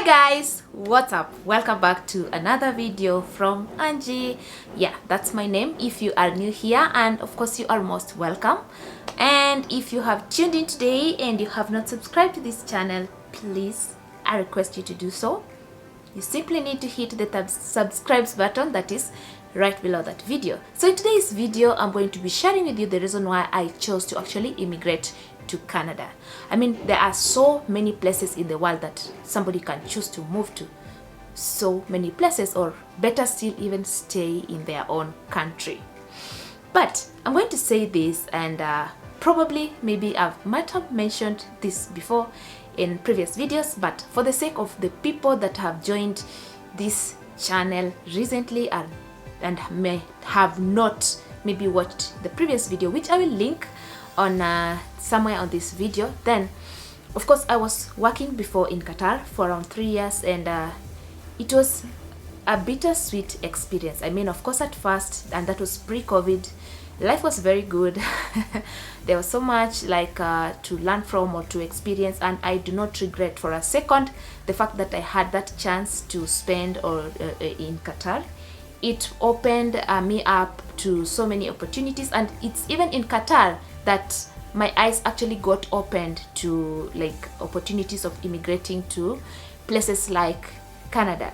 guys, what's up? Welcome back to another video from Angie. Yeah, that's my name if you are new here, and of course you are most welcome. And if you have tuned in today and you have not subscribed to this channel, please, I request you to do so. You simply need to hit the subscribe button that is right below that video. So in today's video, I'm going to be sharing with you the reason why I chose to actually immigrate to Canada. I mean, there are so many places in the world that somebody can choose to move to. So many places, or better still, even stay in their own country. But I'm going to say this, and probably maybe I might have mentioned this before in previous videos, but for the sake of the people that have joined this channel recently and may have not maybe watched the previous video, which I will link on somewhere on this video, then of course I was working before in Qatar for around 3 years, and it was a bittersweet experience. I mean, of course at first, and that was pre-COVID, life was very good. There was so much like to learn from or to experience, and I do not regret for a second the fact that I had that chance to spend in Qatar. It opened me up to so many opportunities, and it's even in Qatar that my eyes actually got opened to like opportunities of immigrating to places like Canada.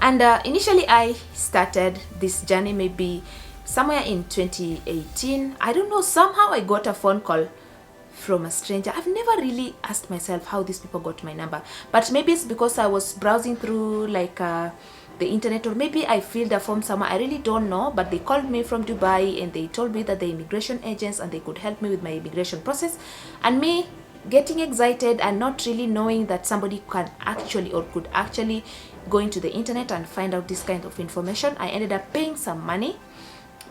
And initially I started this journey maybe somewhere in 2018. I don't know, somehow I got a phone call from a stranger. I've never really asked myself how these people got my number, but maybe it's because I was browsing through like the internet, or maybe I filled a form somewhere. I really don't know, but they called me from Dubai and they told me that they're immigration agents and they could help me with my immigration process. And me getting excited and not really knowing that somebody can actually or could actually go into the internet and find out this kind of information, I ended up paying some money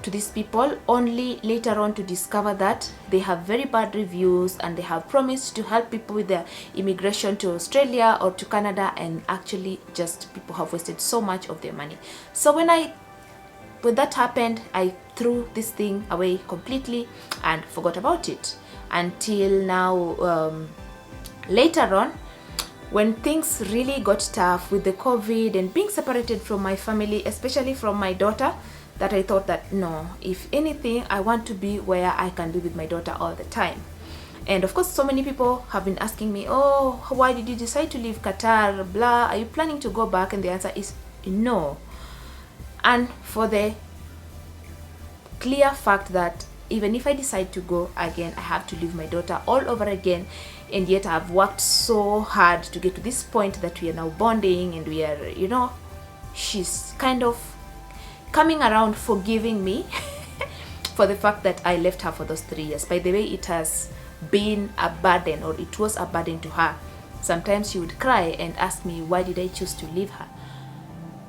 to these people, only later on to discover that they have very bad reviews and they have promised to help people with their immigration to Australia or to Canada, and actually just people have wasted so much of their money. So when that happened, I threw this thing away completely and forgot about it until now. Later on, when things really got tough with the COVID and being separated from my family, especially from my daughter, that I thought that no, if anything, I want to be where I can be with my daughter all the time. And of course, so many people have been asking me, oh, why did you decide to leave Qatar, blah, are you planning to go back? And the answer is no. And for the clear fact that even if I decide to go again, I have to leave my daughter all over again. And yet I've worked so hard to get to this point that we are now bonding, and we are, you know, she's kind of coming around forgiving me for the fact that I left her for those 3 years. By the way, it has been a burden, or it was a burden to her. Sometimes she would cry and ask me, why did I choose to leave her?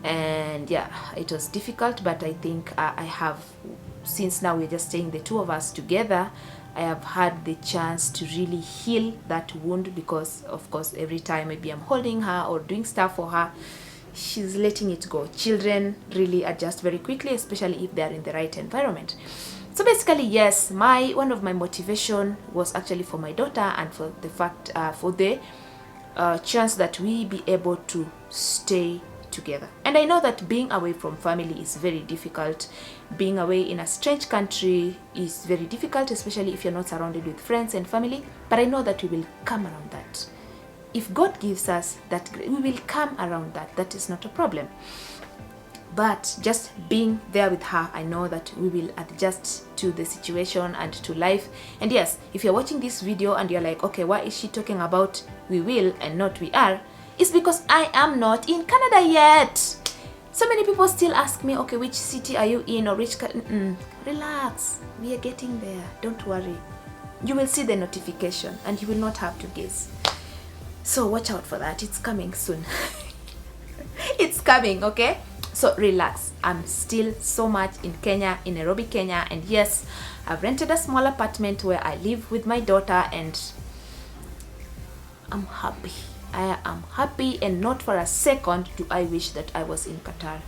And yeah, it was difficult, but I think I have, since now we're just staying the two of us together, I have had the chance to really heal that wound, because of course every time maybe I'm holding her or doing stuff for her, she's letting it go. Children really adjust very quickly, especially if they're in the right environment. So basically, yes, one of my motivation was actually for my daughter, and for the fact for the chance that we be able to stay together. And I know that being away from family is very difficult. Being away in a strange country is very difficult, especially if you're not surrounded with friends and family. But I know that we will come around that. If God gives us that, we will come around that. That is not a problem. But just being there with her, I know that we will adjust to the situation and to life. And yes, if you're watching this video and you're like, okay, why is she talking about we will and not we are? It's because I am not in Canada yet. So many people still ask me, okay, which city are you in, or which relax, we are getting there, don't worry. You will see the notification and you will not have to guess. So watch out for that. It's coming soon. It's coming, okay? So relax. I'm still so much in Kenya, in Nairobi, Kenya. And yes, I've rented a small apartment where I live with my daughter, and I'm happy. I am happy, and not for a second do I wish that I was in Qatar.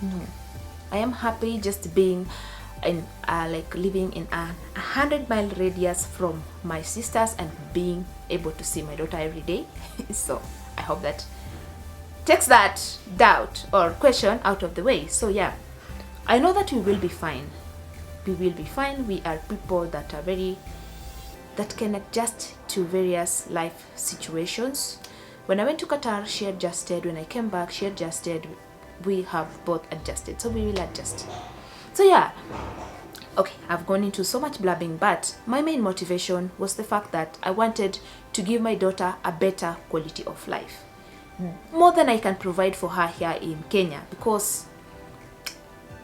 No. I am happy just being in like living in a 100-mile radius from my sisters and being able to see my daughter every day. So I hope that takes that doubt or question out of the way. So yeah, I know that we will be fine. We will be fine. We are people that are that can adjust to various life situations. When I went to Qatar, she adjusted. When I came back, she adjusted. We have both adjusted, so we will adjust. So yeah, okay, I've gone into so much blabbing, but my main motivation was the fact that I wanted to give my daughter a better quality of life, more than I can provide for her here in Kenya. Because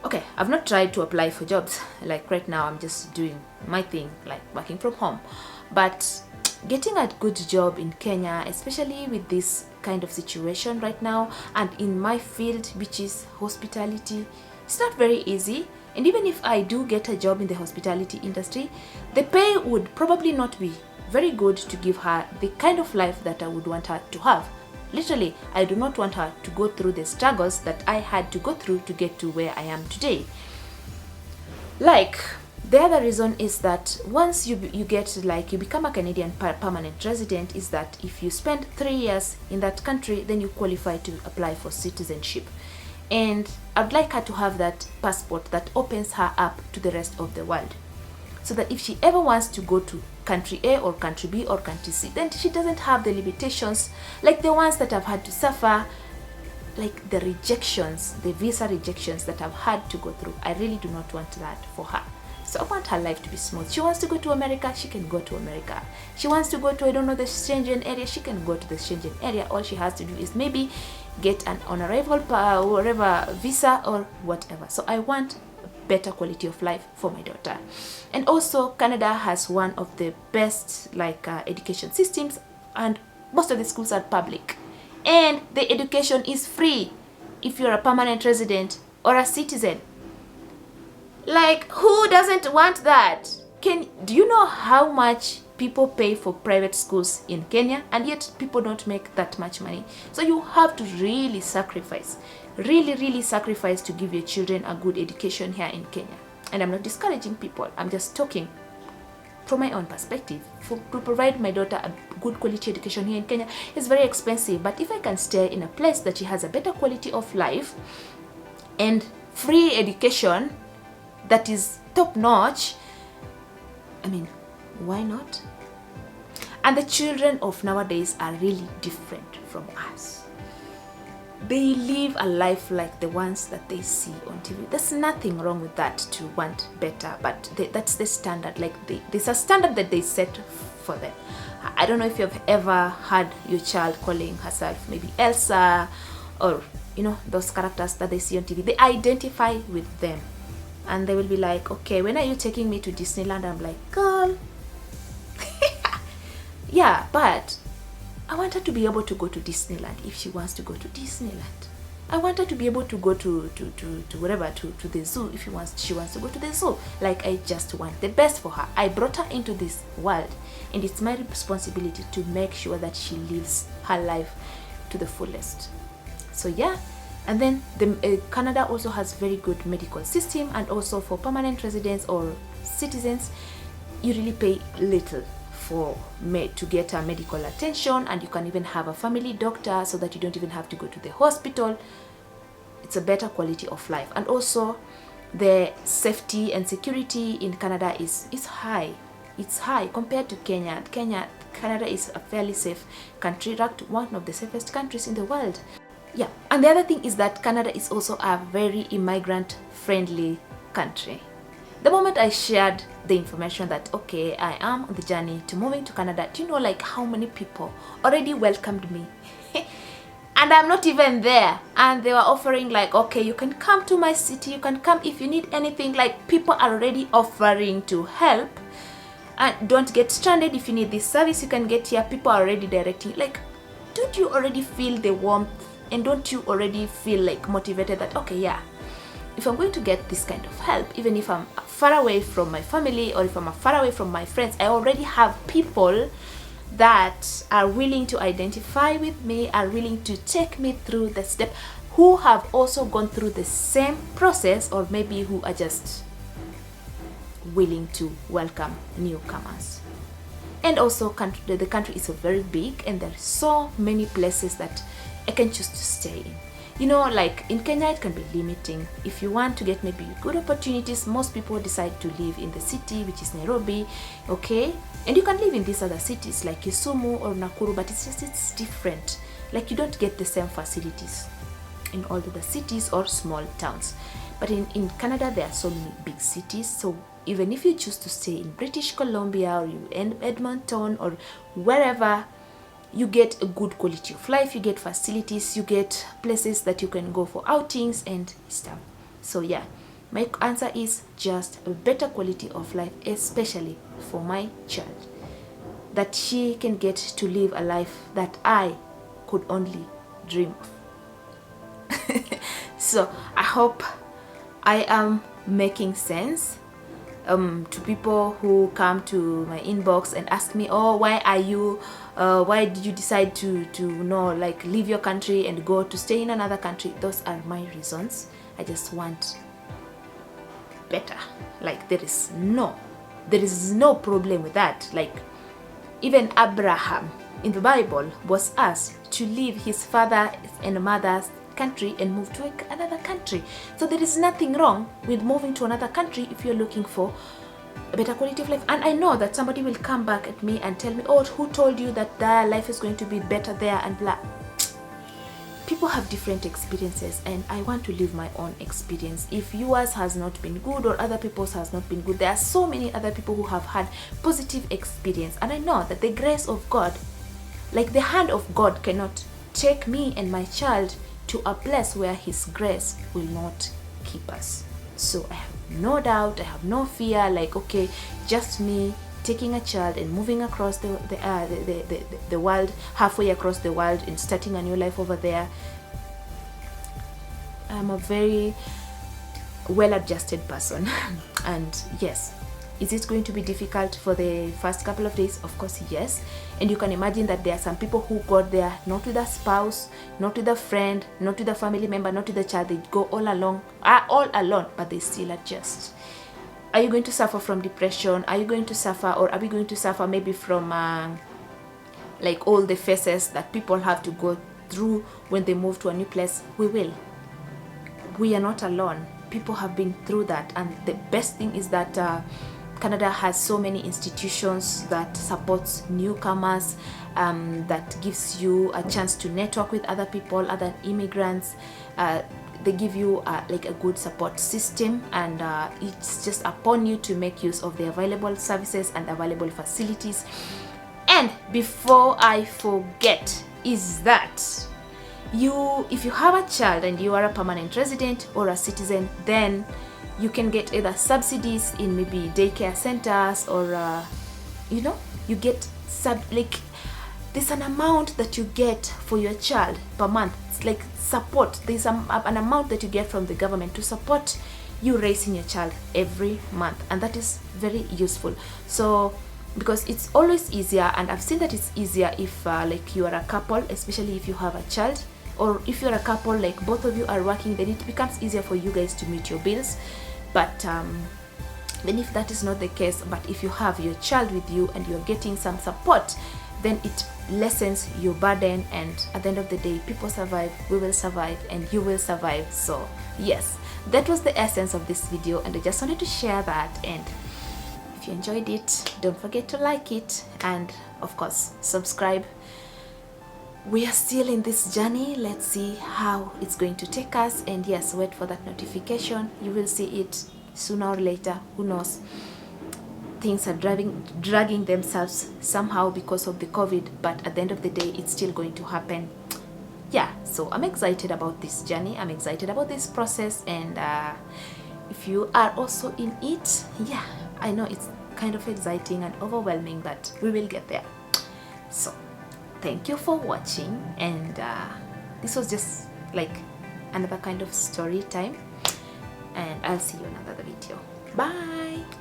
okay, I've not tried to apply for jobs. Like right now, I'm just doing my thing, like working from home. But getting a good job in Kenya, especially with this kind of situation right now, and in my field, which is hospitality, it's not very easy. And even if I do get a job in the hospitality industry, the pay would probably not be very good to give her the kind of life that I would want her to have. Literally, I do not want her to go through the struggles that I had to go through to get to where I am today. Like, the other reason is that once you get, like, you become a Canadian permanent resident, is that if you spend 3 years in that country, then you qualify to apply for citizenship. And I'd like her to have that passport that opens her up to the rest of the world, so that if she ever wants to go to country A or country B or country C, then she doesn't have the limitations like the ones that I've had to suffer, like the rejections, the visa rejections that I've had to go through. I really do not want that for her. So I want her life to be smooth. She wants to go to America, she can go to America. She wants to go to, I don't know, the Schengen area, she can go to the Schengen area. All she has to do is maybe get an on arrival whatever visa or whatever. So I want better quality of life for my daughter. And also, Canada has one of the best, like, education systems, and most of the schools are public, and the education is free if you're a permanent resident or a citizen. Like, who doesn't want that? Do you know how much people pay for private schools in Kenya, and yet people don't make that much money? So you have to really sacrifice, really sacrifice to give your children a good education here in Kenya. And I'm not discouraging people, I'm just talking from my own perspective. To provide my daughter a good quality education here in Kenya is very expensive, but if I can stay in a place that she has a better quality of life and free education that is top notch, I mean, why not? And the children of nowadays are really different from us. They live a life like the ones that they see on TV. There's nothing wrong with that, to want better, but that's the standard. Like, there's a standard that they set for them. I don't know if you've ever had your child calling herself maybe Elsa, or, you know, those characters that they see on TV. They identify with them, and they will be like, okay, when are you taking me to Disneyland? I'm like, girl, yeah, but I want her to be able to go to Disneyland if she wants to go to Disneyland. I want her to be able to go to whatever, to the zoo if she wants to go to the zoo. Like, I just want the best for her. I brought her into this world, and it's my responsibility to make sure that she lives her life to the fullest. So yeah, and then Canada also has very good medical system, and also for permanent residents or citizens, you really pay little to get a medical attention, and you can even have a family doctor so that you don't even have to go to the hospital. It's a better quality of life. And also, the safety and security in Canada is high. It's high compared to Kenya. Canada is a fairly safe country, ranked one of the safest countries in the world. Yeah, and the other thing is that Canada is also a very immigrant friendly country. The moment I shared the information that, okay, I am on the journey to moving to Canada, do you know, like, how many people already welcomed me? And I'm not even there, and they were offering, like, okay, you can come to my city, you can come if you need anything. Like, people are already offering to help, and don't get stranded. If you need this service, you can get here. People are already directing. Like, don't you already feel the warmth, and don't you already feel, like, motivated that, okay, yeah, if I'm going to get this kind of help, even if I'm far away from my family or if I'm far away from my friends, I already have people that are willing to identify with me, are willing to take me through the step, who have also gone through the same process, or maybe who are just willing to welcome newcomers. And also the country is very big, and there are so many places that I can choose to stay in. You know, like in Kenya, it can be limiting. If you want to get maybe good opportunities, most people decide to live in the city, which is Nairobi, okay? And you can live in these other cities like Kisumu or Nakuru, but it's different. Like you don't get the same facilities in all the cities or small towns. But in Canada, there are so many big cities. So even if you choose to stay in British Columbia or in Edmonton or wherever, you get a good quality of life, you get facilities, you get places that you can go for outings and stuff. So yeah, my answer is just a better quality of life, especially for my child, that she can get to live a life that I could only dream of. So I hope I am making sense to people who come to my inbox and ask me, oh, why did you decide to like leave your country and go to stay in another country? Those are my reasons. I just want better. Like there is no problem with that. Like even Abraham in the Bible was asked to leave his father and mother's country and move to another country. So there is nothing wrong with moving to another country if you're looking for a better quality of life. And I know that somebody will come back at me and tell me, oh, who told you that their life is going to be better there and blah. People have different experiences, and I want to live my own experience. If yours has not been good or other people's has not been good, there are so many other people who have had positive experience. And I know that the grace of God, like the hand of God, cannot take me and my child to a place where his grace will not keep us. So I have no doubt, I have no fear, like, okay, just me taking a child and moving across the world, halfway across the world, and starting a new life over there. I'm a very well-adjusted person. And yes, is it going to be difficult for the first couple of days? Of course, yes. And you can imagine that there are some people who got there not with a spouse, not with a friend, not with a family member, not with a child. They go all alone, but they still adjust. Are you going to suffer from depression? Are you going to suffer, or are we going to suffer maybe from like all the phases that people have to go through when they move to a new place? We will. We are not alone. People have been through that, and the best thing is that Canada has so many institutions that supports newcomers, that gives you a chance to network with other people, other immigrants. They give you like a good support system, and it's just upon you to make use of the available services and available facilities. And before I forget, is that if you have a child and you are a permanent resident or a citizen, then you can get either subsidies in maybe daycare centers, or you get there's an amount that you get for your child per month. It's like support. There's an amount that you get from the government to support you raising your child every month, and that is very useful. So because it's always easier, and I've seen that it's easier if like you are a couple, especially if you have a child, or if you're a couple, like both of you are working, then it becomes easier for you guys to meet your bills. But then if that is not the case, but if you have your child with you and you're getting some support, then it lessens your burden, and at the end of the day, people survive, we will survive, and you will survive. So yes, that was the essence of this video, and I just wanted to share that. And if you enjoyed it, don't forget to like it, and of course subscribe. We are still in this journey. Let's see how it's going to take us, and yes, wait for that notification. You will see it sooner or later, who knows. Things are dragging themselves somehow because of the COVID, but at the end of the day, it's still going to happen. Yeah, so I'm excited about this journey, I'm excited about this process, and if you are also in it, yeah, I know it's kind of exciting and overwhelming, but we will get there. So thank you for watching, and this was just like another kind of story time, and I'll see you in another video. Bye.